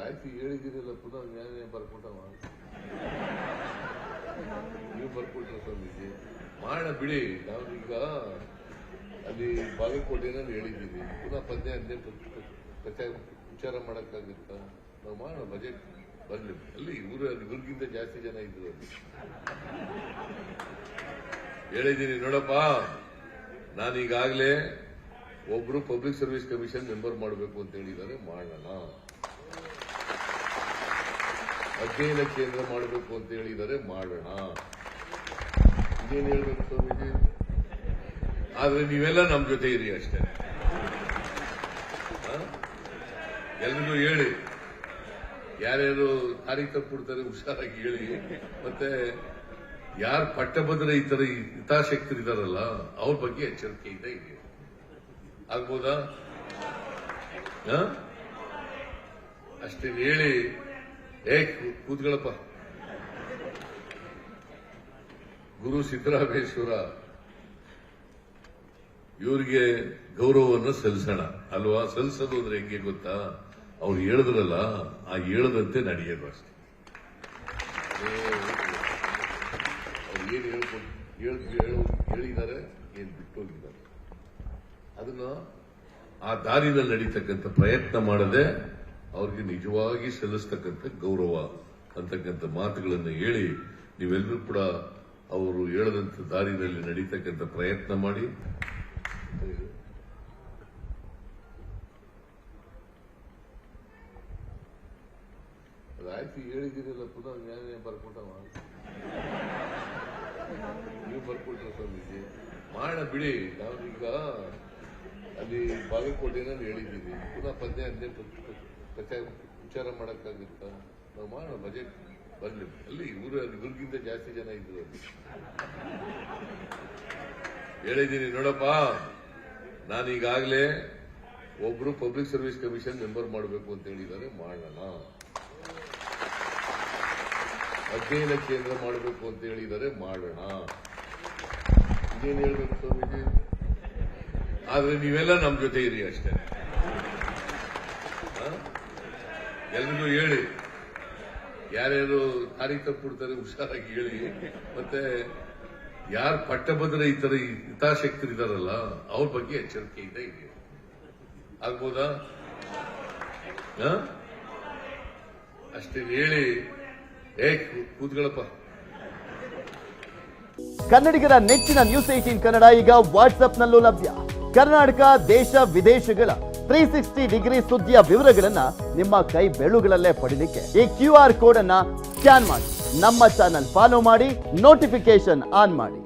ಆಯ್ತು ಹೇಳಿದ್ದೀರಲ್ಲ ಪುನಃ ನ್ಯಾಯ ಬರ್ಕೊಟ್ಟವ ನೀವು ಬರ್ಕೊಟ್ರ ಸ್ವಾಮೀಜಿ ಮಾಡೋಣ ಬಿಡಿ. ನಾವು ಈಗ ಅಲ್ಲಿ ಬಾಗಲಕೋಟೆನಲ್ಲಿ ಹೇಳಿದ್ದೀವಿ, ಪುನಃ 18 ವಿಚಾರ ಮಾಡೋಕ್ಕಾಗುತ್ತ? ನಾವು ಮಾಡೋಣ, ಬಜೆಟ್ ಬರಲಿ. ಅಲ್ಲಿ ಇವ್ರಿಗಿಂತ ಜಾಸ್ತಿ ಜನ ಇದ್ರು ಅಲ್ಲಿ. ಹೇಳಿದ್ದೀನಿ ನೋಡಪ್ಪ, ನಾನೀಗಾಗಲೇ ಒಬ್ರು ಪಬ್ಲಿಕ್ ಸರ್ವಿಸ್ ಕಮಿಷನ್ ಮೆಂಬರ್ ಮಾಡಬೇಕು ಅಂತ ಹೇಳಿದ್ದಾರೆ, ಮಾಡೋಣ. ಅಧ್ಯಯನ ಕೇಂದ್ರ ಮಾಡಬೇಕು ಅಂತ ಹೇಳಿದ್ದಾರೆ, ಮಾಡೋಣ. ಇದೇನು ಹೇಳ್ಬೇಕು ಸ್ವಾಮೀಜಿ? ಆದ್ರೆ ನೀವೆಲ್ಲ ನಮ್ಮ ಜೊತೆ ಇರಿ ಅಷ್ಟೇ. ಎಲ್ರಿಗೂ ಹೇಳಿ, ಯಾರ್ಯಾರು ದಾರಿ ತಪ್ಪಿಡ್ತಾರೆ ಹುಷಾರಾಗಿ ಹೇಳಿ. ಮತ್ತೆ ಯಾರು ಪಟ್ಟಭದ್ರ ಈ ತರ ಹಿತಾಸಕ್ತರಿದಾರಲ್ಲ ಅವ್ರ ಬಗ್ಗೆ ಎಚ್ಚರಿಕೆಯಿಂದ ಇದೆ. ಆಗ್ಬೋದಾ? ಅಷ್ಟೇ ಹೇಳಿ. ಕೂತ್ಗಳಪ್ಪ. ಗುರು ಸಿದ್ದರಾಮೇಶ್ವರ ಇವರಿಗೆ ಗೌರವವನ್ನು ಸಲ್ಲಿಸೋಣ ಅಲ್ವಾ? ಸಲ್ಲಿಸೋದು ಅಂದ್ರೆ ಹೆಂಗೆ ಗೊತ್ತಾ? ಅವ್ರು ಹೇಳಿದ್ರಲ್ಲ, ಆ ಹೇಳದಂತೆ ನಡೆಯೋದು ಅಷ್ಟೇ. ಅವ್ರು ಏನ್ ಹೇಳಿದ್ದಾರೆ, ಏನ್ ಬಿಟ್ಟು ಹೋಗಿದ್ದಾರೆ, ಅದನ್ನ ಆ ದಾರಿನಲ್ಲಿ ನಡೀತಕ್ಕಂಥ ಪ್ರಯತ್ನ ಮಾಡದೆ ಅವ್ರಿಗೆ ನಿಜವಾಗಿ ಸಲ್ಲಿಸ್ತಕ್ಕಂಥ ಗೌರವ ಅಂತಕ್ಕಂಥ ಮಾತುಗಳನ್ನು ಹೇಳಿ, ನೀವೆಲ್ಲರೂ ಕೂಡ ಅವರು ಹೇಳದಂತ ದಾರಿನಲ್ಲಿ ನಡೀತಕ್ಕಂಥ ಪ್ರಯತ್ನ ಮಾಡಿ. ಆಯ್ತು ಹೇಳಿದ್ದೀರಲ್ಲ ಪುನಃ ನ್ಯಾಯ ಬರ್ಕೊಟ್ಟವ ನೀವು ಬರ್ಕೊಟ್ರ ಸ್ವಾಮೀಜಿ ಮಾಡೋಣ ಬಿಡಿ. ನಾವು ಈಗ ಅಲ್ಲಿ ಬಾಗಲಕೋಟೆನಲ್ಲಿ ಹೇಳಿದ್ದೀವಿ, ಪುನಃ 18 ವಿಚಾರ ಮಾಡೋಕ್ಕಾಗುತ್ತ? ನಾವು ಮಾಡೋಣ, ಬಜೆಟ್ ಬರಲಿ. ಅಲ್ಲಿ ಇವ್ರಿಗಿಂತ ಜಾಸ್ತಿ ಜನ ಇದ್ರು ಅಲ್ಲಿ. ಹೇಳಿದ್ದೀನಿ ನೋಡಪ್ಪ, ನಾನೀಗಾಗಲೇ ಒಬ್ರು ಪಬ್ಲಿಕ್ ಸರ್ವಿಸ್ ಕಮಿಷನ್ ಮೆಂಬರ್ ಮಾಡಬೇಕು ಅಂತ ಹೇಳಿದ್ದಾರೆ, ಮಾಡೋಣ. ಅಧ್ಯಯನ ಕೇಂದ್ರ ಮಾಡಬೇಕು ಅಂತ ಹೇಳಿದ್ದಾರೆ, ಮಾಡೋಣ. ಇದೇನು ಹೇಳ್ಬೇಕು ಸ್ವಾಮೀಜಿ? ಆದ್ರೆ ನೀವೆಲ್ಲ ನಮ್ಮ ಜೊತೆ ಇರಿ ಅಷ್ಟೇ. ಎಲ್ರಿಗೂ ಹೇಳಿ, ಯಾರ್ಯಾರು ದಾರಿ ತಪ್ಪಿಡ್ತಾರೆ ಹುಷಾರಾಗಿ ಹೇಳಿ. ಮತ್ತೆ ಯಾರು ಪಟ್ಟಭದ್ರ ಈ ತರ ಹಿತಾಸಕ್ತರಿದಾರಲ್ಲ ಅವ್ರ ಬಗ್ಗೆ ಎಚ್ಚರಿಕೆಯಿಂದ ಇದೆ. ಆಗ್ಬೋದಾ? ಅಷ್ಟೇ ಹೇಳಿ. ಕೂತ್ಗಳಪ್ಪ. ಕನ್ನಡಿಗರ ನೆಚ್ಚಿನ ನ್ಯೂಸ್ 18 ಕನ್ನಡ ಈಗ ವಾಟ್ಸ್ಆಪ್ನಲ್ಲೂ ಲಭ್ಯ. ಕರ್ನಾಟಕ, ದೇಶ ವಿದೇಶಗಳ 360 ಡಿಗ್ರಿ ಸುದ್ದಿಯ ವಿವರಗಳನ್ನ ನಿಮ್ಮ ಕೈ ಬೆರಳುಗಳಲ್ಲೇ ಪಡಿಲಿಕ್ಕೆ ಈ QR ಕೋಡ್ ಅನ್ನ ಸ್ಕ್ಯಾನ್ ಮಾಡಿ, ನಮ್ಮ ಚಾನಲ್ ಫಾಲೋ ಮಾಡಿ, ನೋಟಿಫಿಕೇಶನ್ ಆನ್ ಮಾಡಿ.